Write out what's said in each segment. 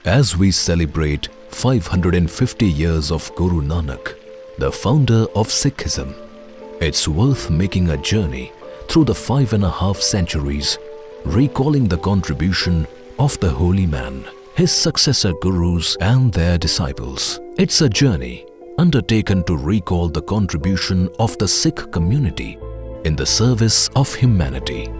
As we celebrate 550 years of Guru Nanak, the founder of Sikhism, it's worth making a journey through the 5.5 centuries, recalling the contribution of the holy man, his successor gurus and their disciples. It's a journey undertaken to recall the contribution of the Sikh community in the service of humanity.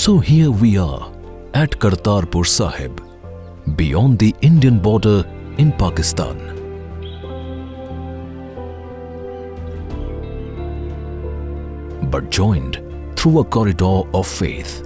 So here we are at Kartarpur Sahib, beyond the Indian border in Pakistan. But joined through a corridor of faith.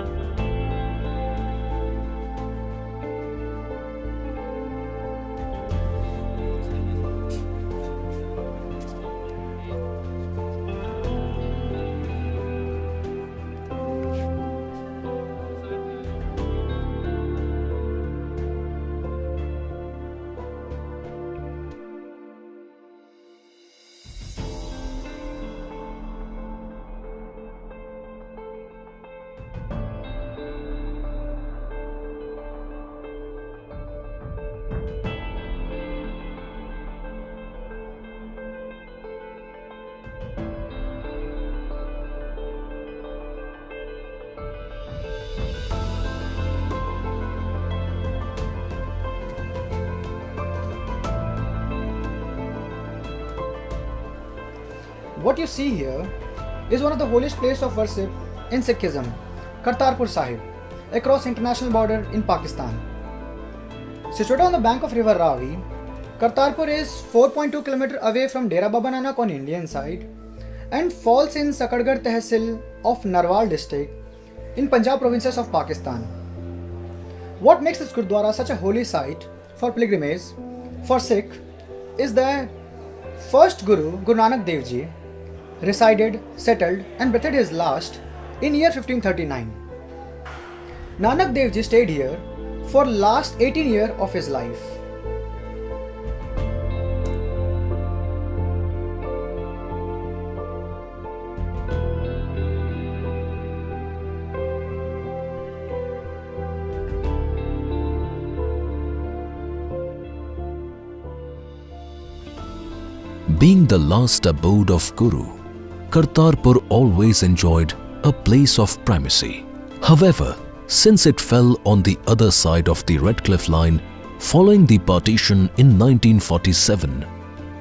What you see here is one of the holiest places of worship in Sikhism, Kartarpur Sahib, across international border in Pakistan. Situated on the bank of river Ravi, Kartarpur is 4.2 km away from Dera Baba Nanak on Indian side and falls in Sakadgarh Tehsil of Narwal district in Punjab provinces of Pakistan. What makes this Gurdwara such a holy site for pilgrimage for Sikh is that first Guru, Guru Nanak Dev Ji, resided, settled and breathed his last in year 1539. Nanak Dev Ji stayed here for last 18 years of his life. Being the last abode of Guru, Kartarpur always enjoyed a place of primacy. However, since it fell on the other side of the Red Cliff Line following the partition in 1947,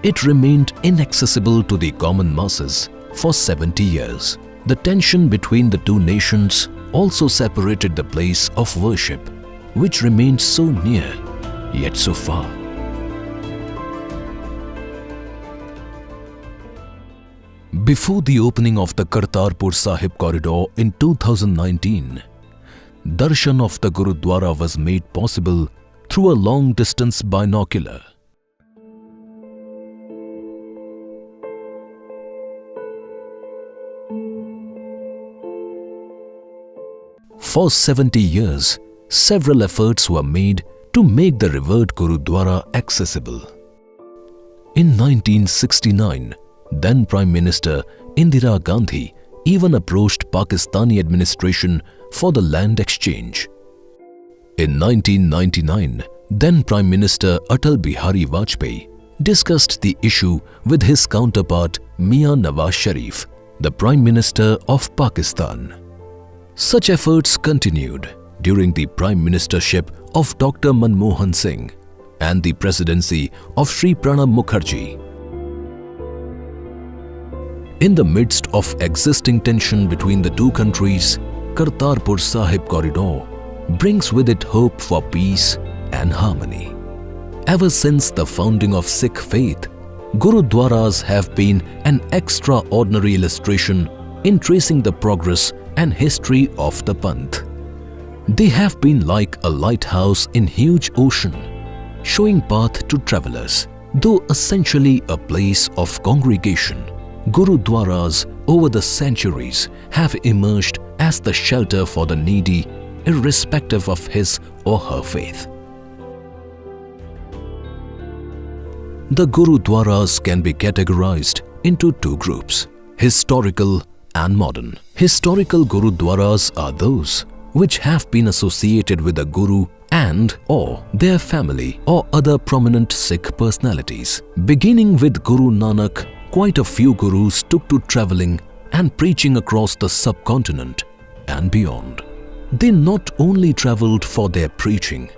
it remained inaccessible to the common masses for 70 years. The tension between the two nations also separated the place of worship, which remained so near yet so far. Before the opening of the Kartarpur Sahib corridor in 2019, darshan of the Gurudwara was made possible through a long-distance binocular. For 70 years, several efforts were made to make the revered Gurudwara accessible. In 1969, then Prime Minister Indira Gandhi even approached Pakistani administration for the land exchange. In 1999, then Prime Minister Atal Bihari Vajpayee discussed the issue with his counterpart Mian Nawaz Sharif, the Prime Minister of Pakistan. Such efforts continued during the Prime Ministership of Dr. Manmohan Singh and the presidency of Sri Pranab Mukherjee. In the midst of existing tension between the two countries, Kartarpur Sahib corridor brings with it hope for peace and harmony. Ever since the founding of Sikh faith, Gurudwaras have been an extraordinary illustration in tracing the progress and history of the Panth. They have been like a lighthouse in huge ocean, showing path to travelers, though essentially a place of congregation, Gurudwaras over the centuries have emerged as the shelter for the needy, irrespective of his or her faith. The Gurudwaras can be categorized into two groups: historical and modern. Historical Gurudwaras are those which have been associated with the Guru and or their family or other prominent Sikh personalities. Beginning with Guru Nanak, quite a few gurus took to travelling and preaching across the subcontinent and beyond. They not only travelled for their preaching,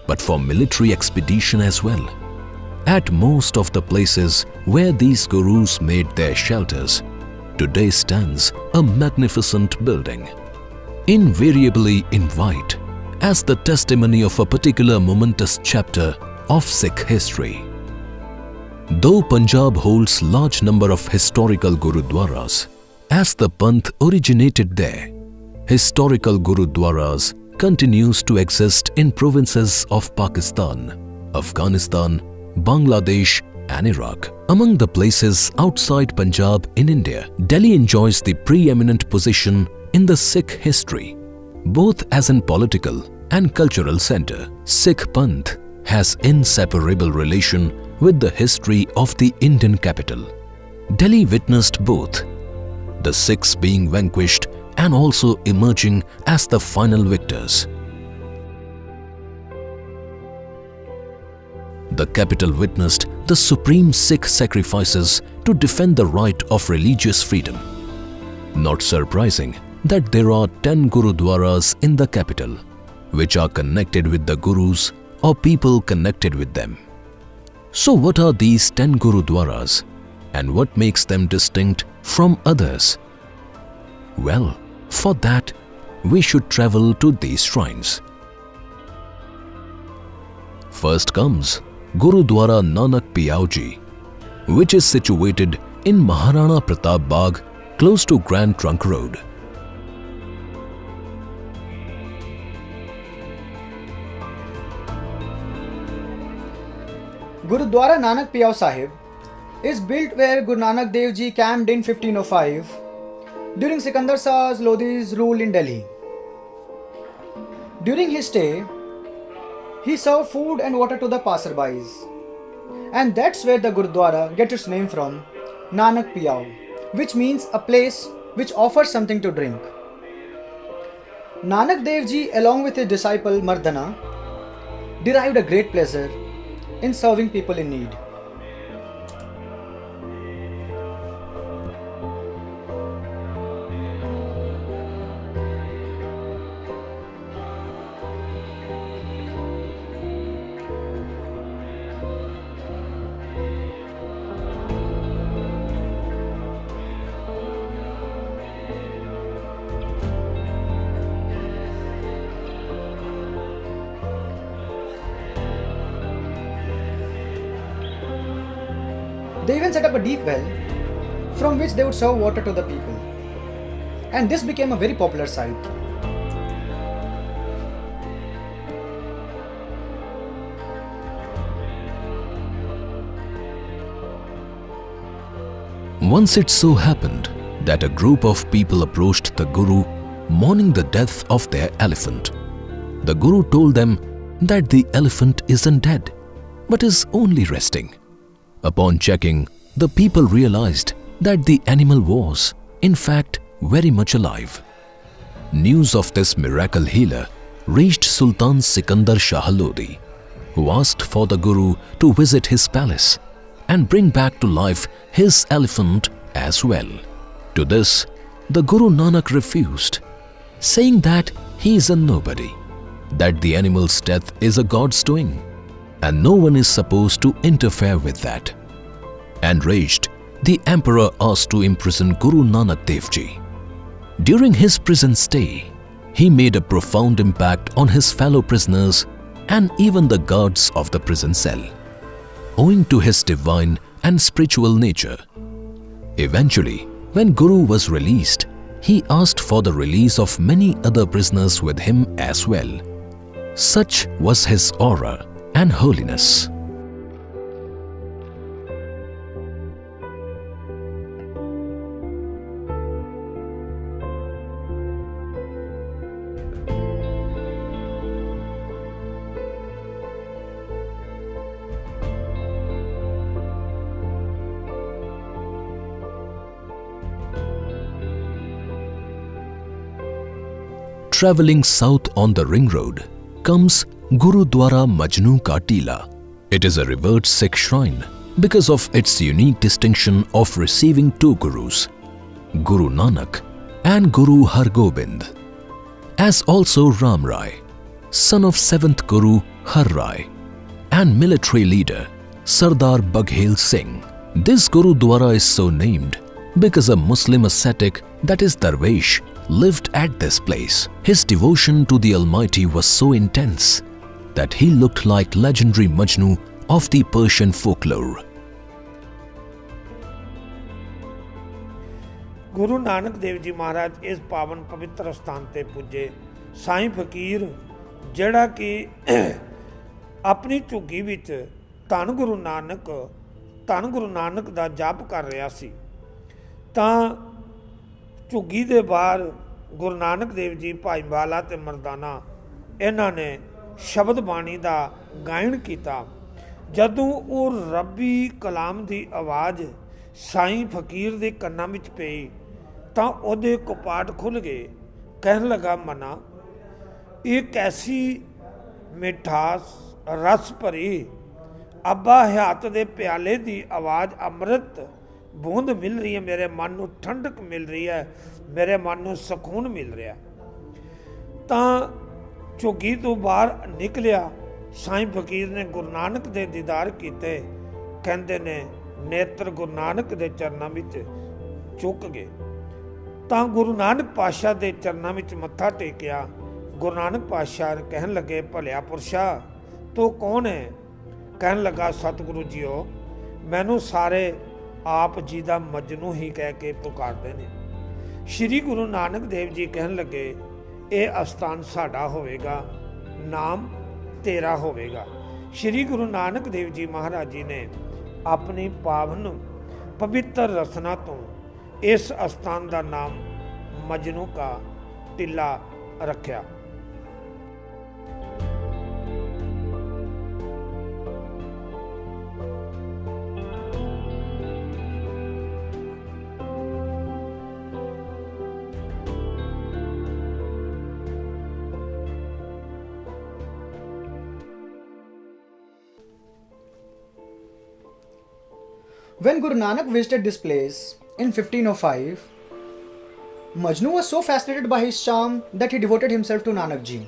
but for military expedition as well. At most of the places where these gurus made their shelters, today stands a magnificent building, invariably in white, as the testimony of a particular momentous chapter of Sikh history. Though Punjab holds large number of historical Gurudwaras, as the Panth originated there, historical Gurudwaras continues to exist in provinces of Pakistan, Afghanistan, Bangladesh and Iraq. Among the places outside Punjab in India, Delhi enjoys the preeminent position in the Sikh history, both as an political and cultural center. Sikh Panth has inseparable relation with the history of the Indian capital. Delhi witnessed both, the Sikhs being vanquished and also emerging as the final victors. The capital witnessed the supreme Sikh sacrifices to defend the right of religious freedom. Not surprising that there are 10 Gurudwaras in the capital, which are connected with the Gurus or people connected with them. So what are these 10 Gurudwaras and what makes them distinct from others? Well, for that, we should travel to these shrines. First comes Gurudwara Nanak Piao Ji, which is situated in Maharana Pratap Bagh, close to Grand Trunk Road. Gurudwara Nanak Piao Sahib is built where Guru Nanak Dev Ji camped in 1505 during Sikandar Shah's Lodi's rule in Delhi. During his stay, he served food and water to the passerbys, and that's where the Gurudwara gets its name from, Nanak Piao, which means a place which offers something to drink. Nanak Dev Ji, along with his disciple Mardana, derived a great pleasure in serving people in need. They even set up a deep well from which they would serve water to the people, and this became a very popular sight. Once it so happened that a group of people approached the Guru mourning the death of their elephant. The Guru told them that the elephant isn't dead, but is only resting. Upon checking, the people realized that the animal was, in fact, very much alive. News of this miracle healer reached Sultan Sikandar Shah Lodi, who asked for the Guru to visit his palace and bring back to life his elephant as well. To this, the Guru Nanak refused, saying that he is a nobody, that the animal's death is a God's doing, and no one is supposed to interfere with that. Enraged, the emperor asked to imprison Guru Nanak Dev Ji. During his prison stay, he made a profound impact on his fellow prisoners and even the guards of the prison cell, owing to his divine and spiritual nature. Eventually, when Guru was released, he asked for the release of many other prisoners with him as well. Such was his aura and holiness. travelling south on the ring road comes Gurudwara Majnu ka Tila. It is a revered Sikh shrine because of its unique distinction of receiving two gurus, Guru Nanak and Guru Har Gobind, as also Ram Rai, son of 7th Guru Har Rai, and military leader Sardar Baghel Singh. This Gurudwara is so named because a Muslim ascetic, that is Darwish, lived at this place. His devotion to the Almighty was so intense that he looked like legendary Majnu of the Persian folklore. Guru Nanak Dev ji ਮਹਾਰਾਜ ਇਸ ਪਾਵਨ ਪਵਿੱਤਰ ਸਥਾਨ ਤੇ ਪੁੱਜੇ। ਸਾਈਂ ਫਕੀਰ ਜਿਹੜਾ ਕਿ ਆਪਣੀ ਝੁੱਗੀ ਵਿੱਚ ਧੰਨ ਗੁਰੂ ਨਾਨਕ ਦਾ ਜਪ ਕਰ ਰਿਹਾ ਸੀ, ਤਾਂ ਝੁੱਗੀ ਦੇ ਬਾਹਰ ਗੁਰੂ ਨਾਨਕ ਦੇਵ ਜੀ ਭਾਈ ਵਾਲਾ ਤੇ ਮਰਦਾਨਾ ਇਹਨਾਂ ਨੇ ਸ਼ਬਦ ਬਾਣੀ ਦਾ ਗਾਇਨ ਕੀਤਾ। ਜਦੋਂ ਉਹ ਰੱਬੀ ਕਲਾਮ ਦੀ ਆਵਾਜ਼ ਸਾਈਂ ਫਕੀਰ ਦੇ ਕੰਨਾਂ ਵਿੱਚ ਪਈ ਤਾਂ ਉਹਦੇ ਕਪਾਟ ਖੁੱਲ੍ਹ ਗਏ। ਕਹਿਣ ਲੱਗਾ, ਮਨਾ, ਇਹ ਕੈਸੀ ਮਿਠਾਸ ਰਸ ਭਰੀ ਅੱਬਾ ਹਯਾਤ ਦੇ ਪਿਆਲੇ ਦੀ ਆਵਾਜ਼, ਅੰਮ੍ਰਿਤ ਬੂੰਦ ਮਿਲ ਰਹੀ ਹੈ, ਮੇਰੇ ਮਨ ਨੂੰ ਠੰਡਕ ਮਿਲ ਰਹੀ ਹੈ, ਮੇਰੇ ਮਨ ਨੂੰ ਸਕੂਨ ਮਿਲ ਰਿਹਾ। ਤਾਂ ਝੁੱਗੀ ਤੋਂ ਬਾਹਰ ਨਿਕਲਿਆ, ਸਾਈਂ ਫਕੀਰ ਨੇ ਗੁਰੂ ਨਾਨਕ ਦੇ ਦੀਦਾਰ ਕੀਤੇ। ਕਹਿੰਦੇ ਨੇ ਨੇਤਰ ਗੁਰੂ ਨਾਨਕ ਦੇ ਚਰਨਾਂ ਵਿੱਚ ਝੁਕ ਗਏ, ਤਾਂ ਗੁਰੂ ਨਾਨਕ ਪਾਤਸ਼ਾਹ ਦੇ ਚਰਨਾਂ ਵਿੱਚ ਮੱਥਾ ਟੇਕਿਆ। ਗੁਰੂ ਨਾਨਕ ਪਾਤਸ਼ਾਹ ਕਹਿਣ ਲੱਗੇ, ਭਲਿਆ ਪੁਰਸ਼ਾ, ਤੂੰ ਕੌਣ ਹੈ? ਕਹਿਣ ਲੱਗਾ, ਸਤਿਗੁਰੂ ਜੀਓ, ਮੈਨੂੰ ਸਾਰੇ ਆਪ ਜੀ ਦਾ ਮਜਨੂ ਹੀ ਕਹਿ ਕੇ ਪੁਕਾਰਦੇ ਨੇ। ਸ਼੍ਰੀ ਗੁਰੂ ਨਾਨਕ ਦੇਵ ਜੀ ਕਹਿਣ ਲੱਗੇ, ਇਹ ਅਸਥਾਨ ਸਾਡਾ ਹੋਵੇਗਾ, ਨਾਮ ਤੇਰਾ ਹੋਵੇਗਾ। ਸ਼੍ਰੀ ਗੁਰੂ ਨਾਨਕ ਦੇਵ ਜੀ ਮਹਾਰਾਜ ਜੀ ਨੇ ਆਪਣੀ ਪਾਵਨ ਪਵਿੱਤਰ ਰਸਨਾ ਤੋਂ ਇਸ ਅਸਥਾਨ ਦਾ ਨਾਮ ਮਜਨੂ ਕਾ ਟਿੱਲਾ ਰੱਖਿਆ। When Guru Nanak visited this place in 1505, Majnu was so fascinated by his charm that he devoted himself to Nanak Ji.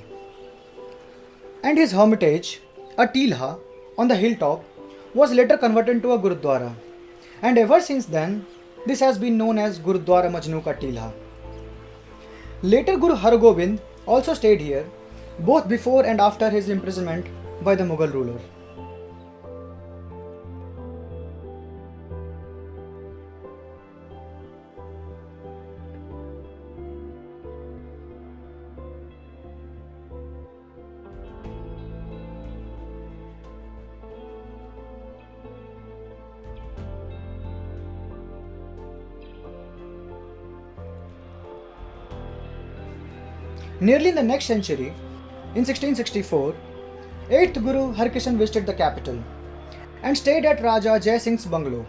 And his hermitage, a Tila on the hilltop, was later converted into a Gurudwara. And ever since then, this has been known as Gurudwara Majnu ka Tila. Later Guru Har Gobind also stayed here, both before and after his imprisonment by the Mughal ruler. Nearly in the next century, in 1664, 8th Guru Harkishan visited the capital and stayed at Raja Jai Singh's bungalow,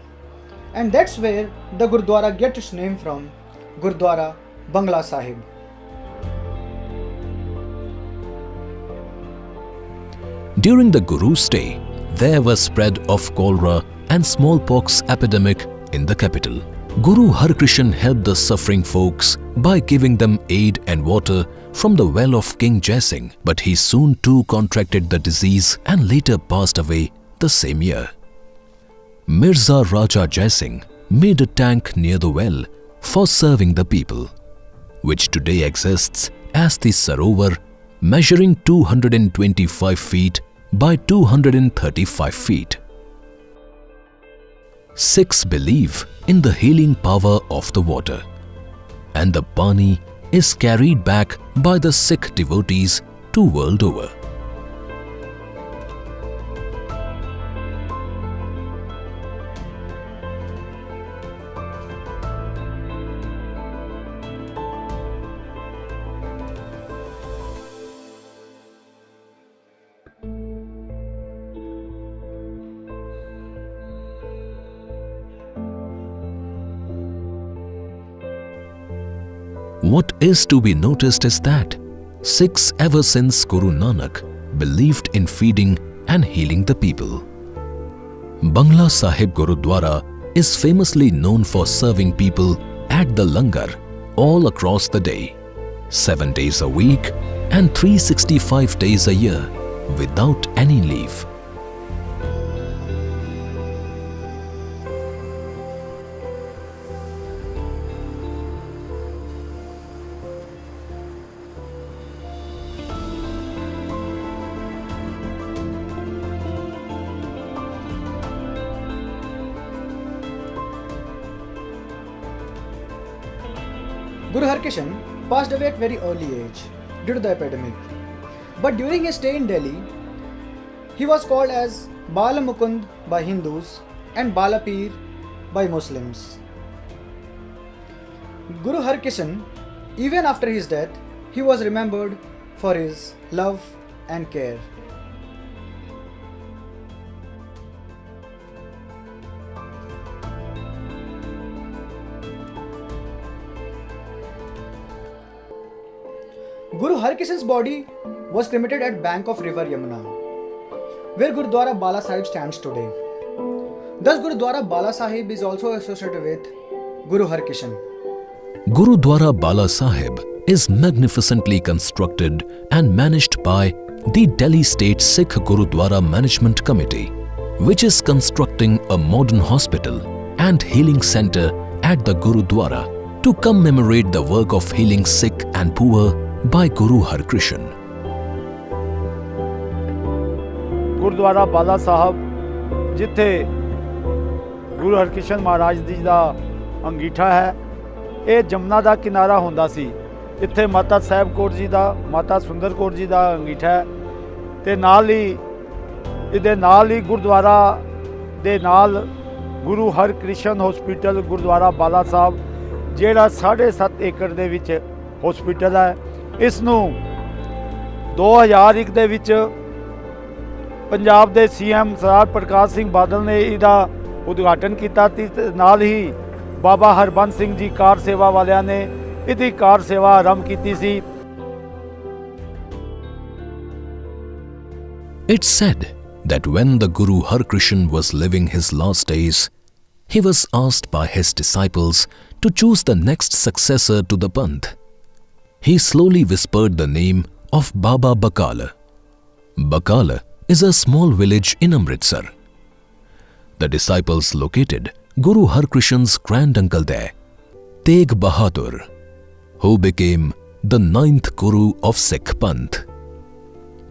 and that's where the Gurdwara gets its name from, Gurdwara Bangla Sahib. During the Guru's stay, there was spread of cholera and smallpox epidemic in the capital. Guru Harkishan helped the suffering folks by giving them aid and water from the well of King Jai Singh, but he soon too contracted the disease and later passed away the same year. Mirza Raja Jai Singh made a tank near the well for serving the people, which today exists as the Sarovar, measuring 225 feet by 235 feet. Sikhs believe in the healing power of the water, and the pani is carried back by the Sikh devotees to world over. What is to be noticed is that Sikhs ever since Guru Nanak believed in feeding and healing the people. Bangla Sahib Gurudwara is famously known for serving people at the langar all across the day, 7 days a week and 365 days a year without any leave. Guru Harkishan passed away at very early age due to the epidemic. But during his stay in Delhi, he was called as Bala Mukund by Hindus and Bala Peer by Muslims. Guru Harkishan, even after his death, he was remembered for his love and care. Guru Harkishan's body was cremated at bank of river Yamuna, where Gurdwara Bala Sahib stands today. Thus Gurudwara Bala Sahib is also associated with Guru Harkishan. Gurudwara Bala Sahib is magnificently constructed and managed by the Delhi State Sikh Gurudwara Management Committee, which is constructing a modern hospital and healing center at the Gurudwara to commemorate the work of healing sick and poor by Guru Harkishan. Gurdwara ਬਾਲਾ ਸਾਹਿਬ ਜਿੱਥੇ ਗੁਰੂ ਹਰਕ੍ਰਿਸ਼ਨ ਮਹਾਰਾਜ ਜੀ ਦਾ ਅੰਗੀਠਾ ਹੈ, ਇਹ ਜਮਨਾ ਦਾ ਕਿਨਾਰਾ ਹੁੰਦਾ ਸੀ। ਇੱਥੇ ਮਾਤਾ ਸਾਹਿਬ ਕੌਰ ਜੀ ਦਾ, ਮਾਤਾ ਸੁੰਦਰ ਕੌਰ ਜੀ ਦਾ ਅੰਗੀਠਾ ਹੈ ਤੇ ਨਾਲ ਹੀ ਇਹਦੇ ਨਾਲ ਹੀ ਗੁਰਦੁਆਰਾ ਦੇ ਨਾਲ ਗੁਰੂ ਹਰਕ੍ਰਿਸ਼ਨ ਹਸਪੀਟਲ ਗੁਰਦੁਆਰਾ ਬਾਲਾ ਸਾਹਿਬ ਜਿਹੜਾ 7.5 ਏਕੜ ਦੇ ਵਿੱਚ ਹਸਪੀਟਲ ਹੈ। ਇਸ ਨੂੰ 2001 ਦੇ ਵਿੱਚ ਪੰਜਾਬ ਦੇ ਸੀਐਮ ਸਰਦਾਰ ਪ੍ਰਕਾਸ਼ ਸਿੰਘ ਬਾਦਲ ਨੇ ਇਹਦਾ ਉਦਘਾਟਨ ਕੀਤਾ ਤੇ ਨਾਲ ਹੀ ਬਾਬਾ ਹਰਬੰਸ ਸਿੰਘ ਜੀ ਕਾਰ ਸੇਵਾ ਵਾਲਿਆਂ ਨੇ ਇਹਦੀ ਕਾਰ ਸੇਵਾ ਆਰੰਭ ਕੀਤੀ ਸੀ। It's said that when the Guru Harkishan was living his last days, he was asked by his disciples to choose the next successor to the Panth. He slowly whispered the name of Baba Bakala. Bakala is a small village in Amritsar. The disciples located Guru Harkishan's granduncle there, Tegh Bahadur, who became the 9th Guru of Sikh Panth.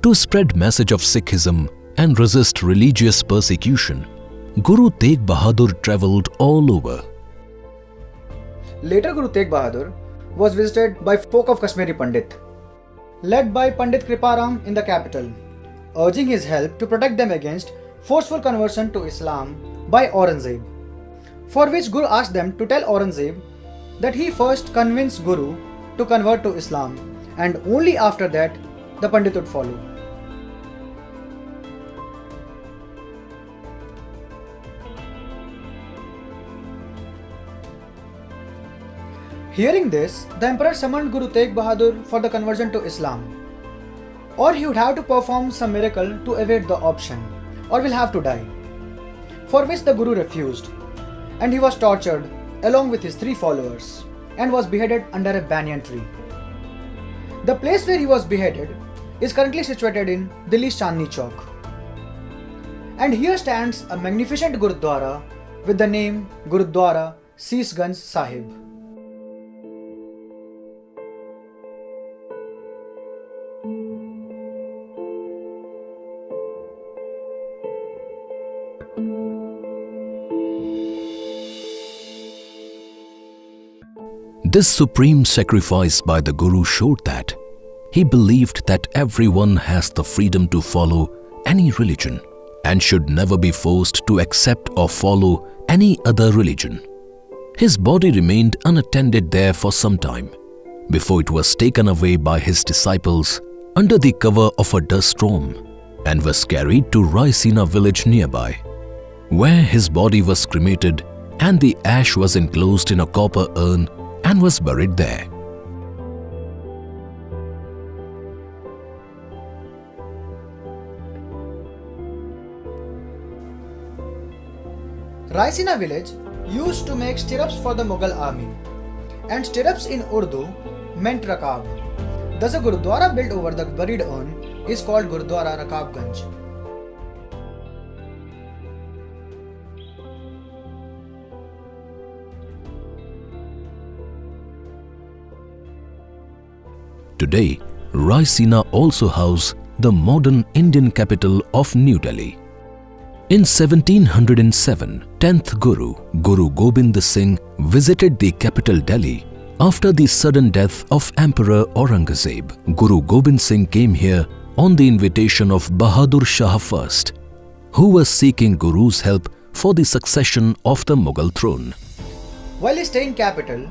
To spread message of Sikhism and resist religious persecution, Guru Tegh Bahadur travelled all over. Later Guru Tegh Bahadur was visited by folk of Kashmiri Pandit, led by Pandit Kriparam in the capital, urging his help to protect them against forceful conversion to Islam by Aurangzeb, for which Guru asked them to tell Aurangzeb that he first convinced Guru to convert to Islam and only after that the Pandit would follow. Hearing this, the emperor summoned Guru Tegh Bahadur for the conversion to Islam, or he would have to perform some miracle to evade the option, or will have to die, for which the Guru refused, and he was tortured along with his 3 followers and was beheaded under a banyan tree. The place where he was beheaded is currently situated in Delhi's Chandni Chowk, and here stands a magnificent Gurudwara with the name Gurudwara Sisganj Sahib. This supreme sacrifice by the Guru showed that he believed that everyone has the freedom to follow any religion and should never be forced to accept or follow any other religion. His body remained unattended there for some time before it was taken away by his disciples under the cover of a dust storm and was carried to Raisina village nearby, where his body was cremated and the ash was enclosed in a copper urn and was buried there. Raisina village used to make stirrups for the Mughal army, and stirrups in Urdu meant rakab. Thus a Gurudwara built over the buried urn is called Gurudwara Rakabganj. Today, Raisina also houses the modern Indian capital of New Delhi. In 1707, 10th Guru, Guru Gobind Singh, visited the capital Delhi after the sudden death of Emperor Aurangzeb. Guru Gobind Singh came here on the invitation of Bahadur Shah I, who was seeking Guru's help for the succession of the Mughal throne. While he stayed in capital,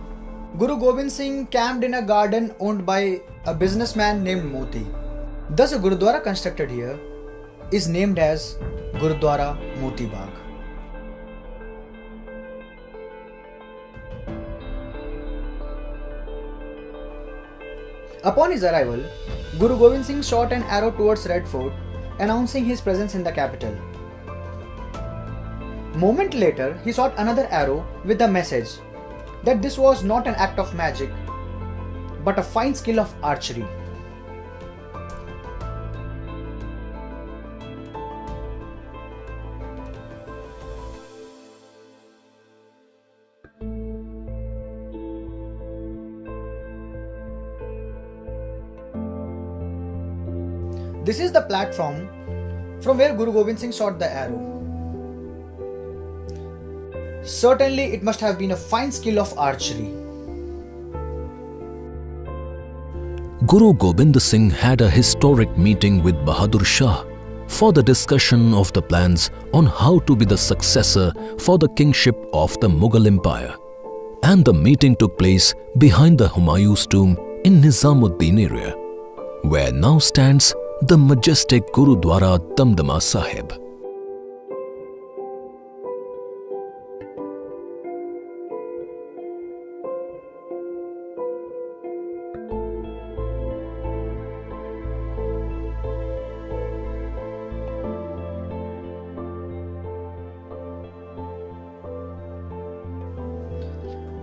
Guru Gobind Singh camped in a garden owned by a businessman named Moti. Thus a Gurudwara constructed here is named as Gurudwara Moti Bagh. Upon his arrival, Guru Gobind Singh shot an arrow towards Red Fort, announcing his presence in the capital. Moment later, he shot another arrow with the message that this was not an act of magic, but a fine skill of archery. This is the platform from where Guru Gobind Singh shot the arrow. Certainly, it must have been a fine skill of archery. Guru Gobind Singh had a historic meeting with Bahadur Shah for the discussion of the plans on how to be the successor for the kingship of the Mughal Empire. And the meeting took place behind the Humayun's tomb in Nizamuddin area, where now stands the majestic Gurudwara Damdama Sahib.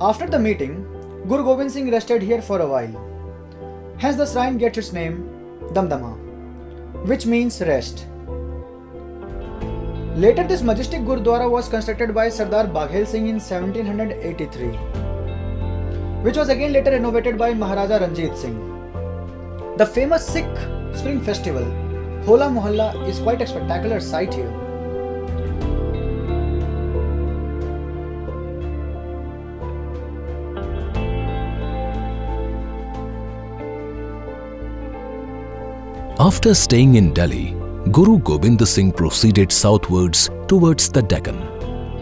After the meeting, Guru Gobind Singh rested here for a while. Hence the shrine gets its name Damdama, which means rest. Later this majestic Gurudwara was constructed by Sardar Baghel Singh in 1783, which was again later renovated by Maharaja Ranjit Singh. The famous Sikh spring festival, Hola Mohalla, is quite a spectacular sight here. After staying in Delhi, Guru Gobind Singh proceeded southwards towards the Deccan.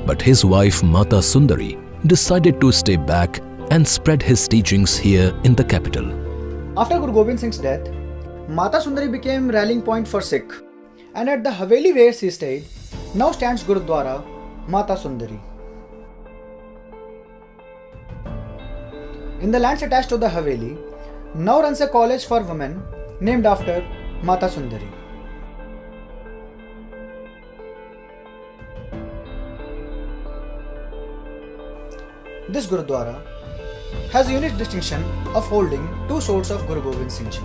But his wife Mata Sundari decided to stay back and spread his teachings here in the capital. After Guru Gobind Singh's death, Mata Sundari became rallying point for Sikh, and at the Haveli where she stayed, now stands Gurudwara Mata Sundari. In the lands attached to the Haveli, now runs a college for women named after Mata Sundari. This Gurudwara has a unique distinction of holding two swords of Guru Gobind Singh Ji.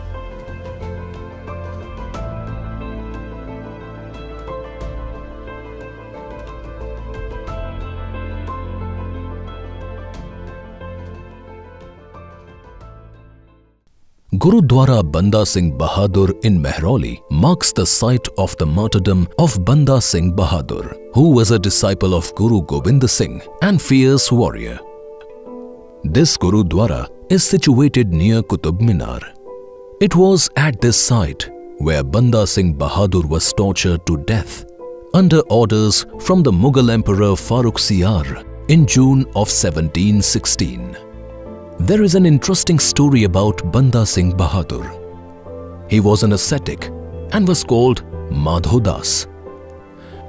Gurudwara Banda Singh Bahadur in Mehrauli marks the site of the martyrdom of Banda Singh Bahadur, who was a disciple of Guru Gobind Singh and fierce warrior. This Gurudwara is situated near Qutub Minar. It was at this site where Banda Singh Bahadur was tortured to death under orders from the Mughal Emperor Farrukh Siyar in June of 1716. There is an interesting story about Banda Singh Bahadur. He was an ascetic and was called Madhodas.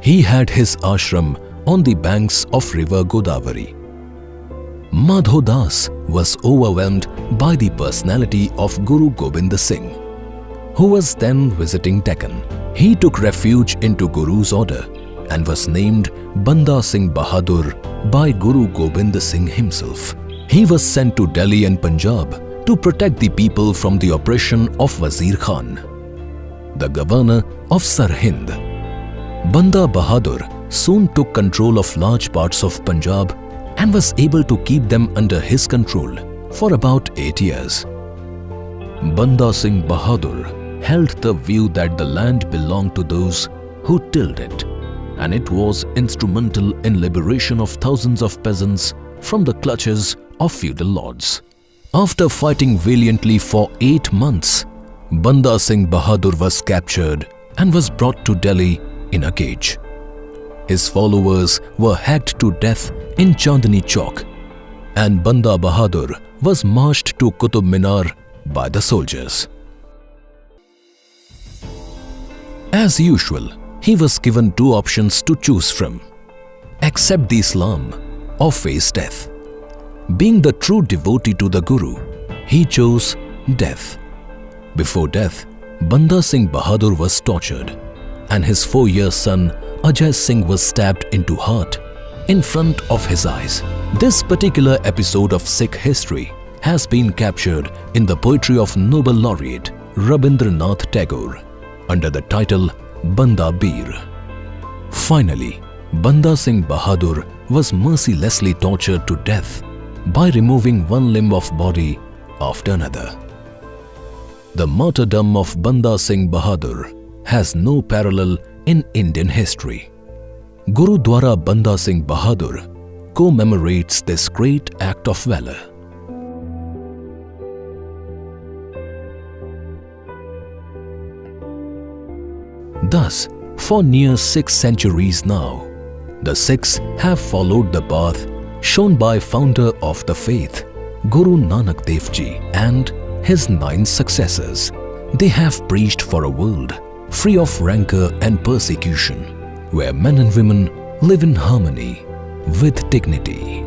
He had his ashram on the banks of river Godavari. Madhodas was overwhelmed by the personality of Guru Gobind Singh, who was then visiting Deccan. He took refuge into Guru's order and was named Banda Singh Bahadur by Guru Gobind Singh himself. He was sent to Delhi and Punjab to protect the people from the oppression of Wazir Khan, the governor of Sirhind. Banda Bahadur soon took control of large parts of Punjab and was able to keep them under his control for about 8 years. Banda Singh Bahadur held the view that the land belonged to those who tilled it, and it was instrumental in liberation of thousands of peasants from the clutches of feudal lords. After fighting valiantly for 8 months, Banda Singh Bahadur was captured and was brought to Delhi in a cage. His followers were hacked to death in Chandni Chowk, and Banda Bahadur was marched to Qutub Minar by the soldiers. As usual, he was given 2 options to choose from: accept the Islam or face death. Being the true devotee to the Guru, he chose death. Before death, Banda Singh Bahadur was tortured, and his 4-year son Ajay Singh was stabbed into heart in front of his eyes. This particular episode of Sikh history has been captured in the poetry of Nobel laureate Rabindranath Tagore under the title Banda Bir. Finally, Banda Singh Bahadur was mercilessly tortured to death by removing one limb of body after another. The martyrdom of Banda Singh Bahadur has no parallel in Indian history. Gurudwara Banda Singh Bahadur commemorates this great act of valor. Thus, for near 6 centuries now, the Sikhs have followed the path shown by founder of the faith, Guru Nanak Dev Ji, and his 9 successors. They have preached for a world free of rancor and persecution, where men and women live in harmony with dignity.